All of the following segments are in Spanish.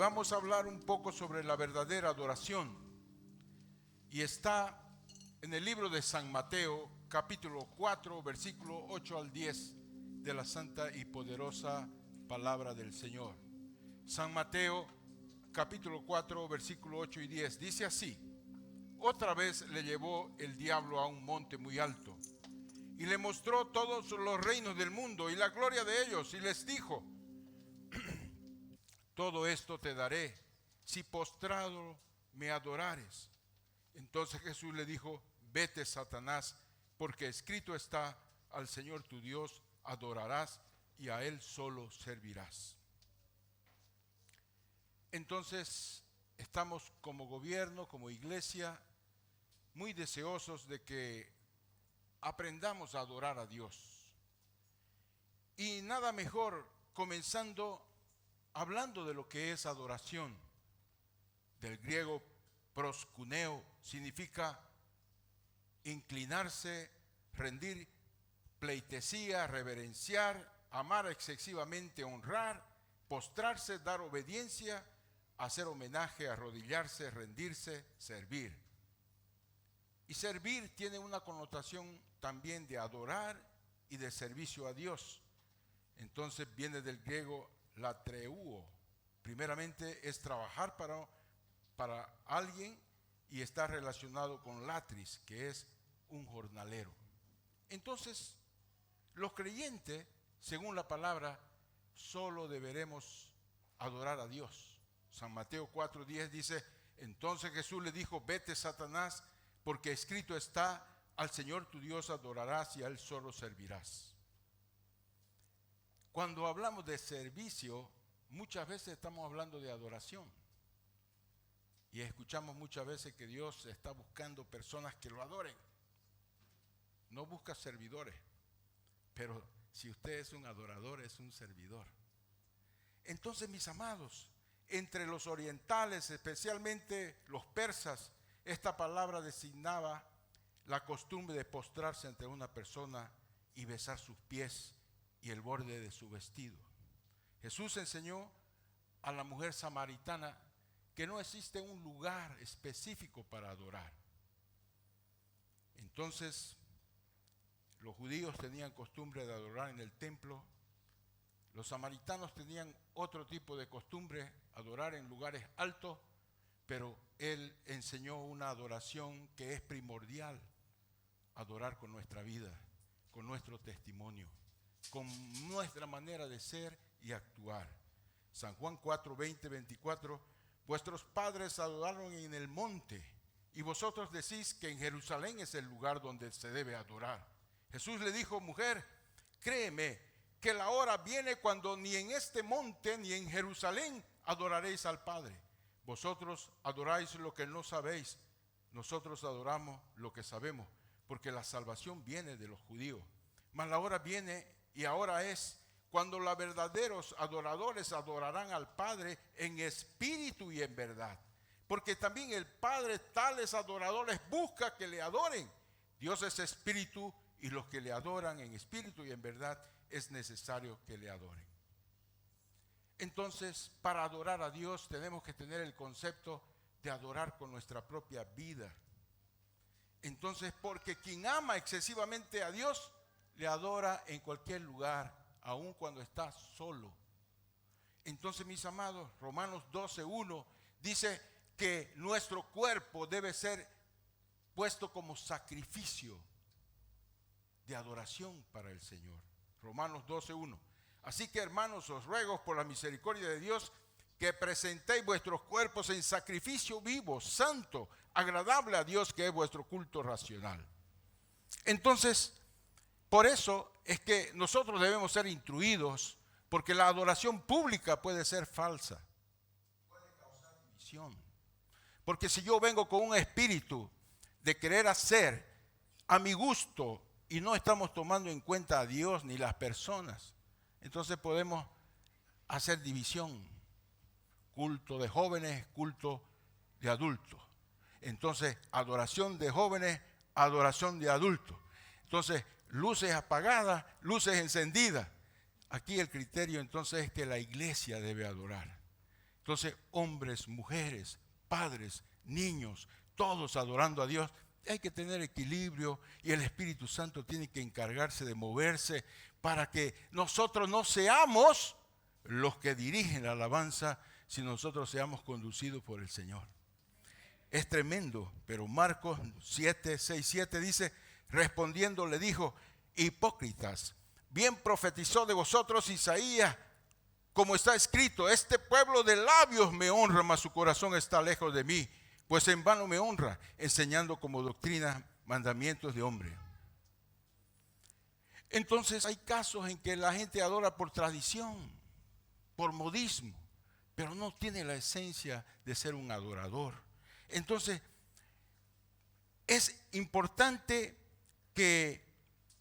vamos a hablar un poco sobre la verdadera adoración. Y está en el libro de San Mateo, capítulo 4, versículo 8 al 10 de la santa y poderosa palabra del Señor. San Mateo, capítulo 4, versículo 8 y 10, dice así: otra vez le llevó el diablo a un monte muy alto y le mostró todos los reinos del mundo y la gloria de ellos, y les dijo: todo esto te daré si postrado me adorares. Entonces Jesús le dijo: vete, Satanás, porque escrito está: al Señor tu Dios adorarás y a Él solo servirás. Entonces estamos como gobierno, como iglesia, muy deseosos de que aprendamos a adorar a Dios. Y nada mejor comenzando hablando de lo que es adoración. Del griego proskuneo, significa inclinarse, rendir pleitesía, reverenciar, amar excesivamente, honrar, postrarse, dar obediencia, hacer homenaje, arrodillarse, rendirse, servir. Y servir tiene una connotación también de adorar y de servicio a Dios. Entonces viene del griego latreuo. Primeramente es trabajar para alguien, y está relacionado con latris, que es un jornalero. Entonces, los creyentes, según la palabra, solo deberemos adorar a Dios. San Mateo 4:10 dice: entonces Jesús le dijo: vete, Satanás, porque escrito está: al Señor tu Dios adorarás y a Él solo servirás. Cuando hablamos de servicio, muchas veces estamos hablando de adoración. Y escuchamos muchas veces que Dios está buscando personas que lo adoren. No busca servidores, pero si usted es un adorador, es un servidor. Entonces, mis amados, entre los orientales, especialmente los persas, esta palabra designaba la costumbre de postrarse ante una persona y besar sus pies y el borde de su vestido. Jesús enseñó a la mujer samaritana que no existe un lugar específico para adorar. Entonces, los judíos tenían costumbre de adorar en el templo. Los samaritanos tenían otro tipo de costumbre, adorar en lugares altos, pero Él enseñó una adoración que es primordial: adorar con nuestra vida, con nuestro testimonio, con nuestra manera de ser y actuar. San Juan 4, 20, 24: vuestros padres adoraron en el monte, y vosotros decís que en Jerusalén es el lugar donde se debe adorar. Jesús le dijo: mujer, créeme que la hora viene cuando ni en este monte ni en Jerusalén adoraréis al Padre. Vosotros adoráis lo que no sabéis, nosotros adoramos lo que sabemos, porque la salvación viene de los judíos. Mas la hora viene, y ahora es, cuando los verdaderos adoradores adorarán al Padre en espíritu y en verdad. Porque también el Padre tales adoradores busca que le adoren. Dios es espíritu, y los que le adoran en espíritu y en verdad es necesario que le adoren. Entonces, para adorar a Dios tenemos que tener el concepto de adorar con nuestra propia vida. Entonces, porque quien ama excesivamente a Dios, le adora en cualquier lugar, aun cuando está solo. Entonces, mis amados, Romanos 12:1 dice que nuestro cuerpo debe ser puesto como sacrificio de adoración para el Señor. Romanos 12:1. Así que, hermanos, os ruego por la misericordia de Dios que presentéis vuestros cuerpos en sacrificio vivo, santo, agradable a Dios, que es vuestro culto racional. Entonces, por eso es que nosotros debemos ser instruidos, porque la adoración pública puede ser falsa, puede causar división. Porque si yo vengo con un espíritu de querer hacer a mi gusto y no estamos tomando en cuenta a Dios ni las personas, entonces podemos hacer división. Culto de jóvenes, culto de adultos. Entonces, adoración de jóvenes, adoración de adultos. Entonces, luces apagadas, luces encendidas. Aquí el criterio entonces es que la iglesia debe adorar. Entonces, hombres, mujeres, padres, niños, todos adorando a Dios. Hay que tener equilibrio y el Espíritu Santo tiene que encargarse de moverse para que nosotros no seamos los que dirigen la alabanza, sino nosotros seamos conducidos por el Señor. Es tremendo, pero Marcos 7, 6, 7 dice, respondiendo le dijo, hipócritas, bien profetizó de vosotros Isaías, como está escrito, este pueblo de labios me honra, mas su corazón está lejos de mí, pues en vano me honra, enseñando como doctrina mandamientos de hombre. Entonces hay casos en que la gente adora por tradición, por modismo, pero no tiene la esencia de ser un adorador. Entonces, es importante que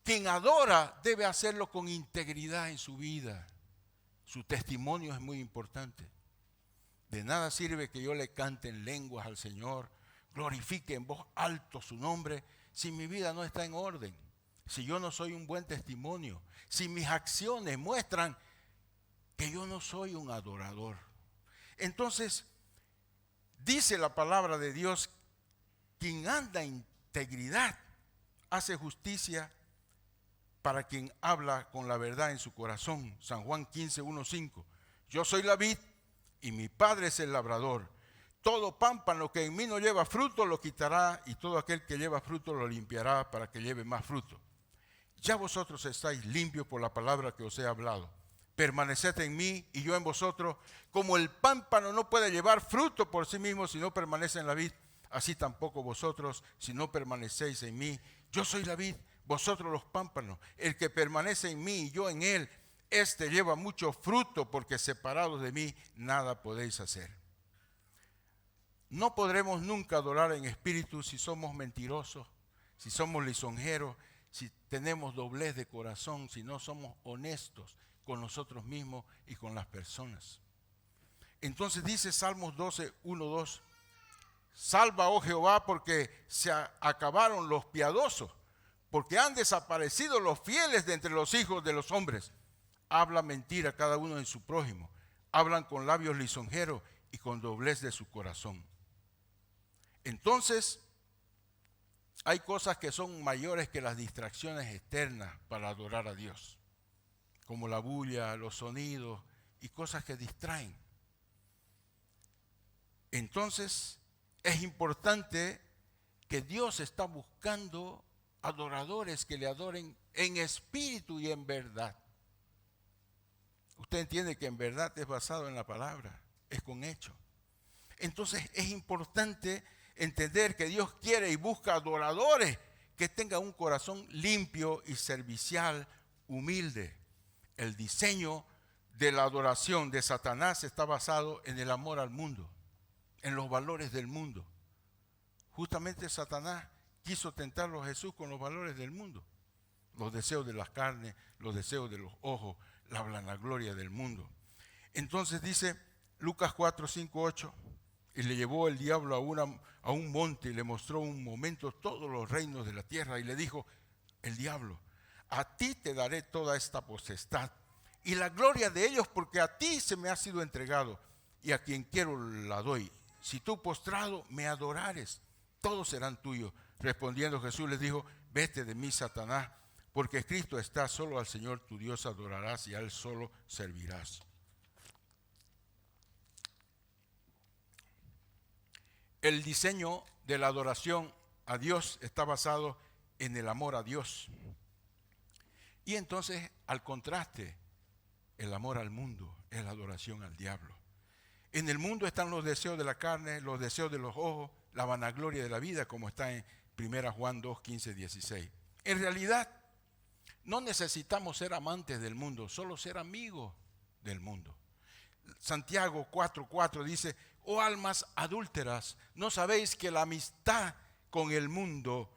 quien adora debe hacerlo con integridad en su vida. Su testimonio es muy importante. De nada sirve que yo le cante en lenguas al Señor, glorifique en voz alto su nombre, si mi vida no está en orden, si yo no soy un buen testimonio, si mis acciones muestran que yo no soy un adorador. Entonces, dice la palabra de Dios, quien anda en integridad hace justicia para quien habla con la verdad en su corazón. San Juan 15, 1, 5. Yo soy la vid y mi Padre es el labrador. Todo pámpano que en mí no lleva fruto lo quitará, y todo aquel que lleva fruto lo limpiará para que lleve más fruto. Ya vosotros estáis limpios por la palabra que os he hablado. Permaneced en mí y yo en vosotros. Como el pámpano no puede llevar fruto por sí mismo si no permanece en la vid, así tampoco vosotros si no permanecéis en mí. Yo soy la vid, vosotros los pámpanos. El que permanece en mí y yo en él, este lleva mucho fruto, porque separados de mí nada podéis hacer. No podremos nunca adorar en espíritu si somos mentirosos, si somos lisonjeros, si tenemos doblez de corazón, si no somos honestos con nosotros mismos y con las personas. Entonces dice Salmos 12, 1, 2, salva, oh Jehová, porque se acabaron los piadosos, porque han desaparecido los fieles de entre los hijos de los hombres. Habla mentira cada uno en su prójimo, hablan con labios lisonjeros y con doblez de su corazón. Entonces, hay cosas que son mayores que las distracciones externas para adorar a Dios, como la bulla, los sonidos y cosas que distraen. Entonces, es importante que Dios está buscando adoradores que le adoren en espíritu y en verdad. Usted entiende que en verdad es basado en la palabra, es con hecho. Entonces, es importante entender que Dios quiere y busca adoradores que tengan un corazón limpio y servicial, humilde. El diseño de la adoración de Satanás está basado en el amor al mundo, en los valores del mundo. Justamente Satanás quiso tentarlo a Jesús con los valores del mundo, los deseos de las carnes, los deseos de los ojos, la vanagloria del mundo. Entonces dice Lucas 4, 5, 8, y le llevó el diablo a un monte y le mostró un momento todos los reinos de la tierra y le dijo el diablo, a ti te daré toda esta potestad y la gloria de ellos, porque a ti se me ha sido entregado y a quien quiero la doy. Si tú postrado me adorares, todos serán tuyos. Respondiendo Jesús les dijo, vete de mí, Satanás, porque escrito está, solo al Señor tu Dios adorarás y a Él solo servirás. El diseño de la adoración a Dios está basado en el amor a Dios. Y entonces, al contraste, el amor al mundo es la adoración al diablo. En el mundo están los deseos de la carne, los deseos de los ojos, la vanagloria de la vida, como está en 1 Juan 2, 15, 16. En realidad, no necesitamos ser amantes del mundo, solo ser amigos del mundo. Santiago 4:4 dice, oh almas adúlteras, ¿no sabéis que la amistad con el mundo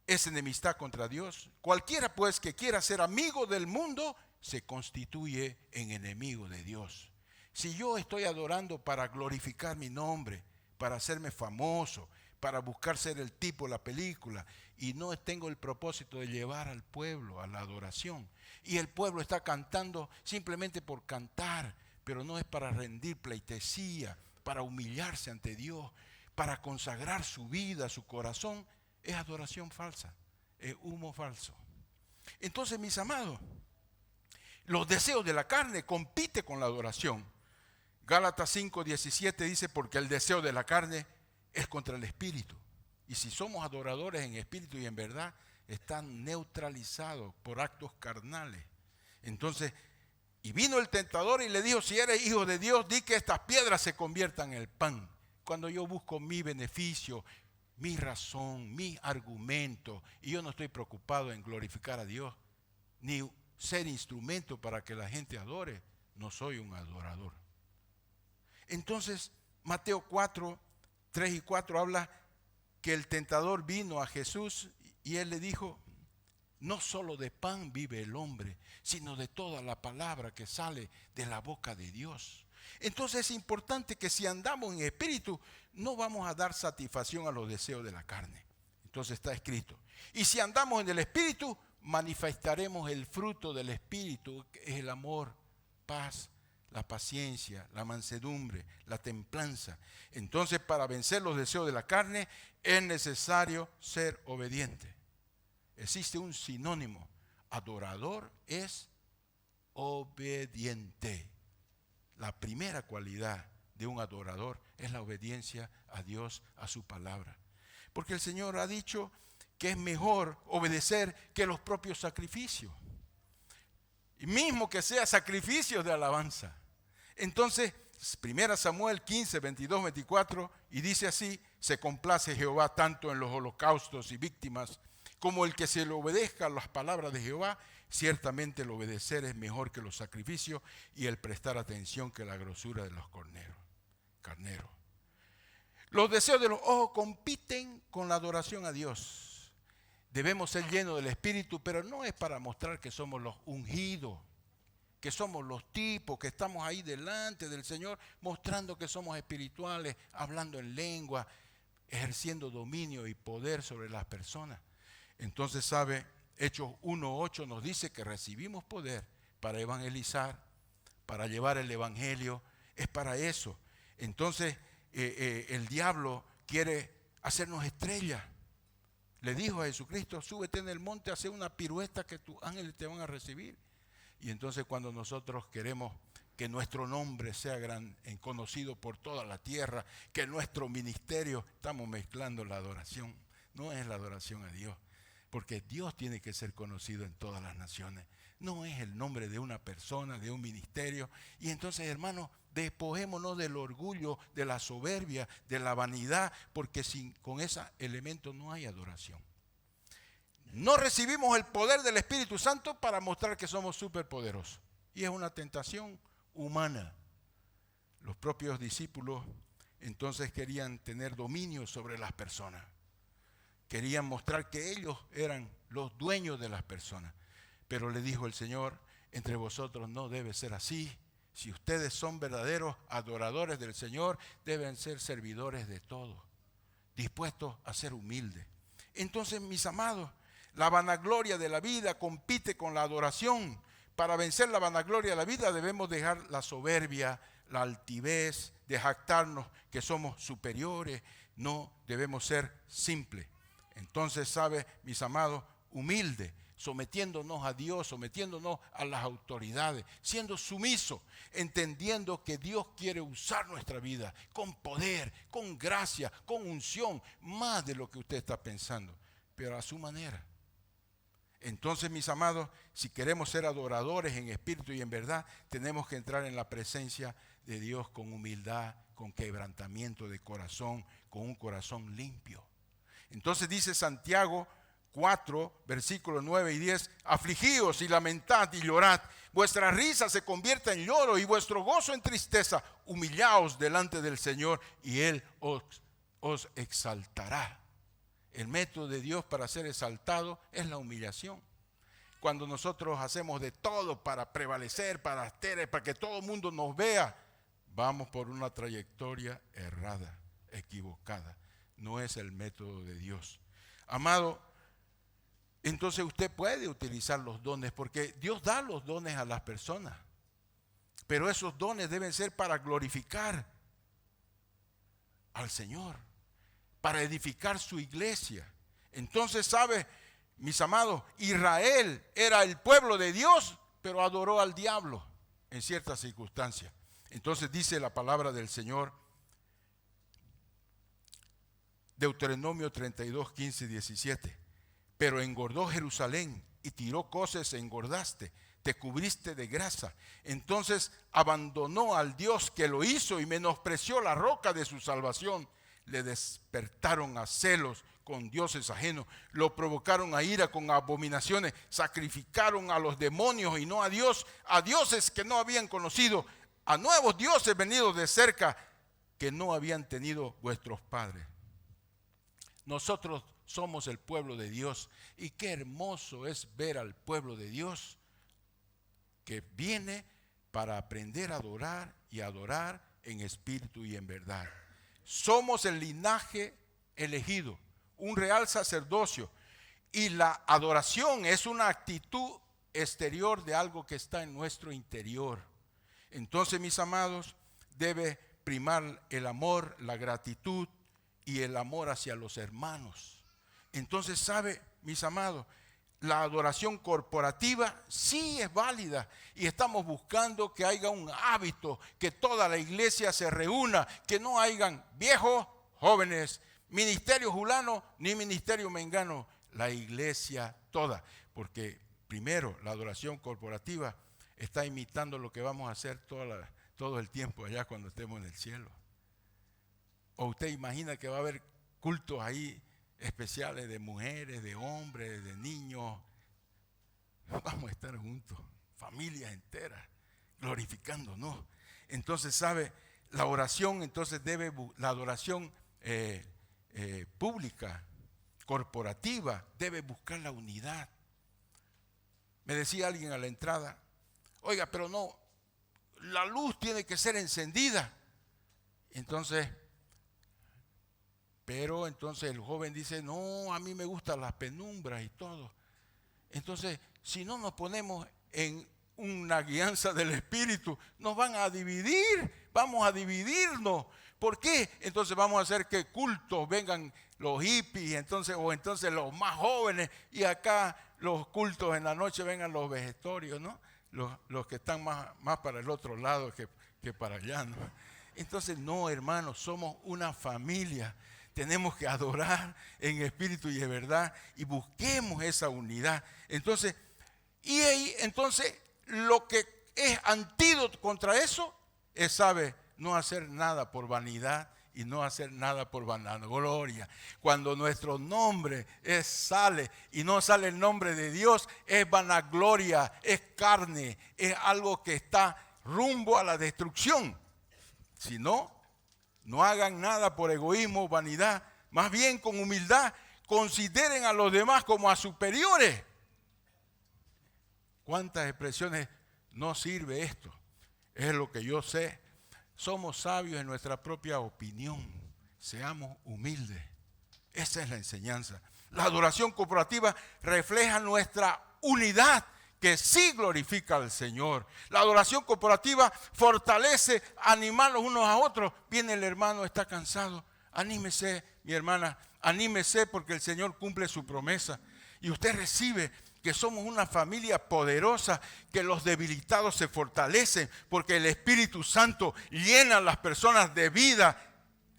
es enemistad contra Dios? Cualquiera pues que quiera ser amigo del mundo se constituye en enemigo de Dios. Si yo estoy adorando para glorificar mi nombre, para hacerme famoso, para buscar ser el tipo de la película, y no tengo el propósito de llevar al pueblo a la adoración, y el pueblo está cantando simplemente por cantar, pero no es para rendir pleitesía, para humillarse ante Dios, para consagrar su vida, su corazón. Es adoración falsa, es humo falso. Entonces, mis amados, los deseos de la carne compiten con la adoración. Gálatas 5:17 dice, porque el deseo de la carne es contra el espíritu. Y si somos adoradores en espíritu y en verdad, están neutralizados por actos carnales. Entonces, y vino el tentador y le dijo, si eres hijo de Dios, di que estas piedras se conviertan en el pan. Cuando yo busco mi beneficio, mi razón, mi argumento, y yo no estoy preocupado en glorificar a Dios, ni ser instrumento para que la gente adore, no soy un adorador. Entonces, Mateo 4, 3 y 4 habla que el tentador vino a Jesús y él le dijo, no solo de pan vive el hombre, sino de toda la palabra que sale de la boca de Dios. Entonces es importante que si andamos en espíritu, no vamos a dar satisfacción a los deseos de la carne. Entonces está escrito. Y si andamos en el espíritu, manifestaremos el fruto del espíritu, que es el amor, paz, la paciencia, la mansedumbre, la templanza. Entonces, para vencer los deseos de la carne, es necesario ser obediente. Existe un sinónimo. Adorador es obediente. La primera cualidad de un adorador es la obediencia a Dios, a su palabra. Porque el Señor ha dicho que es mejor obedecer que los propios sacrificios. Y mismo que sea sacrificios de alabanza. Entonces, 1 Samuel 15, 22, 24, y dice así, se complace Jehová tanto en los holocaustos y víctimas, como el que se le obedezca a las palabras de Jehová. Ciertamente el obedecer es mejor que los sacrificios y el prestar atención que la grosura de los carneros. Los deseos de los ojos compiten con la adoración a Dios. Debemos ser llenos del Espíritu, pero no es para mostrar que somos los ungidos, que somos los tipos, que estamos ahí delante del Señor, mostrando que somos espirituales, hablando en lengua, ejerciendo dominio y poder sobre las personas. Entonces, ¿sabe? Hechos 1:8 nos dice que recibimos poder para evangelizar, para llevar el evangelio, es para eso. Entonces, el diablo quiere hacernos estrellas. Le dijo a Jesucristo, súbete en el monte, hace una pirueta que tus ángeles te van a recibir. Y entonces cuando nosotros queremos que nuestro nombre sea conocido por toda la tierra, que nuestro ministerio, estamos mezclando la adoración. No es la adoración a Dios, porque Dios tiene que ser conocido en todas las naciones. No es el nombre de una persona, de un ministerio. Y entonces, hermanos, despojémonos del orgullo, de la soberbia, de la vanidad, porque con ese elemento no hay adoración. No recibimos el poder del Espíritu Santo para mostrar que somos superpoderosos. Y es una tentación humana. Los propios discípulos entonces querían tener dominio sobre las personas. Querían mostrar que ellos eran los dueños de las personas. Pero le dijo el Señor, entre vosotros no debe ser así. Si ustedes son verdaderos adoradores del Señor, deben ser servidores de todos, dispuestos a ser humildes. Entonces, mis amados, la vanagloria de la vida compite con la adoración. Para vencer la vanagloria de la vida debemos dejar la soberbia, la altivez, de jactarnos que somos superiores. No, debemos ser simples. Entonces, ¿sabe, mis amados? Humilde, sometiéndonos a Dios, sometiéndonos a las autoridades, siendo sumisos, entendiendo que Dios quiere usar nuestra vida con poder, con gracia, con unción, más de lo que usted está pensando, pero a su manera. Entonces, mis amados, si queremos ser adoradores en espíritu y en verdad, tenemos que entrar en la presencia de Dios con humildad, con quebrantamiento de corazón, con un corazón limpio. Entonces dice Santiago 4, versículos 9 y 10, afligíos y lamentad y llorad, vuestra risa se convierta en lloro y vuestro gozo en tristeza, humillaos delante del Señor y Él os exaltará. El método de Dios para ser exaltado es la humillación. Cuando nosotros hacemos de todo para prevalecer, para que todo el mundo nos vea, vamos por una trayectoria errada, equivocada. No es el método de Dios. Amado, entonces usted puede utilizar los dones, porque Dios da los dones a las personas. Pero esos dones deben ser para glorificar al Señor, para edificar su iglesia. Entonces, ¿sabe, mis amados? Israel era el pueblo de Dios, pero adoró al diablo en ciertas circunstancias. Entonces dice la palabra del Señor, Deuteronomio 32, 15 y 17. Pero engordó Jerusalén y tiró coces e engordaste, te cubriste de grasa. Entonces abandonó al Dios que lo hizo y menospreció la roca de su salvación. Le despertaron a celos con dioses ajenos, lo provocaron a ira con abominaciones, sacrificaron a los demonios y no a Dios, a dioses que no habían conocido, a nuevos dioses venidos de cerca que no habían tenido vuestros padres. Nosotros somos el pueblo de Dios, y qué hermoso es ver al pueblo de Dios que viene para aprender a adorar y adorar en espíritu y en verdad. Somos el linaje elegido, un real sacerdocio, y la adoración es una actitud exterior de algo que está en nuestro interior. Entonces, mis amados, debe primar el amor, la gratitud y el amor hacia los hermanos. Entonces, ¿sabe, mis amados? La adoración corporativa sí es válida, y estamos buscando que haya un hábito, que toda la iglesia se reúna, que no hayan viejos, jóvenes, ministerio fulano ni ministerio mengano, la iglesia toda, porque primero la adoración corporativa está imitando lo que vamos a hacer todo el tiempo allá cuando estemos en el cielo. ¿O usted imagina que va a haber cultos ahí especiales de mujeres, de hombres, de niños? Vamos a estar juntos, familias enteras, glorificándonos. Entonces, ¿sabe? La oración, entonces la adoración pública, corporativa, debe buscar la unidad. Me decía alguien a la entrada, oiga, pero no, la luz tiene que ser encendida. Entonces el joven dice, no, a mí me gustan las penumbras y todo. Entonces, si no nos ponemos en una guianza del Espíritu, nos van a dividir, vamos a dividirnos. ¿Por qué? Entonces vamos a hacer que cultos vengan los hippies, o entonces los más jóvenes, y acá los cultos en la noche vengan los vegetorios, ¿no? Los que están más para el otro lado que para allá, ¿no? Entonces, no, hermanos, somos una familia. Tenemos que adorar en espíritu y en verdad, y busquemos esa unidad. Entonces, lo que es antídoto contra eso es, ¿sabe? No hacer nada por vanidad y no hacer nada por vanagloria. Cuando nuestro nombre sale y no sale el nombre de Dios, es vanagloria, es carne, es algo que está rumbo a la destrucción. Si no hagan nada por egoísmo o vanidad, más bien con humildad consideren a los demás como a superiores. ¿Cuántas expresiones no sirve esto? Es lo que yo sé. Somos sabios en nuestra propia opinión. Seamos humildes. Esa es la enseñanza. La adoración corporativa refleja nuestra unidad, que sí glorifica al Señor. La adoración corporativa fortalece, animarnos unos a otros. Viene el hermano, está cansado. Anímese, mi hermana, anímese, porque el Señor cumple su promesa. Y usted recibe que somos una familia poderosa, que los debilitados se fortalecen, porque el Espíritu Santo llena a las personas de vida.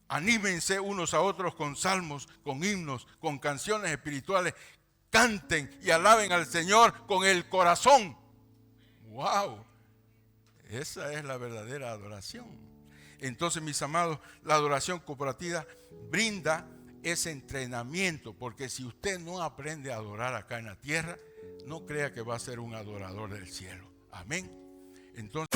Anímense unos a otros con salmos, con himnos, con canciones espirituales. Canten y alaben al Señor con el corazón. ¡Wow! Esa es la verdadera adoración. Entonces, mis amados, la adoración corporativa brinda ese entrenamiento, porque si usted no aprende a adorar acá en la tierra, no crea que va a ser un adorador del cielo. Amén. Entonces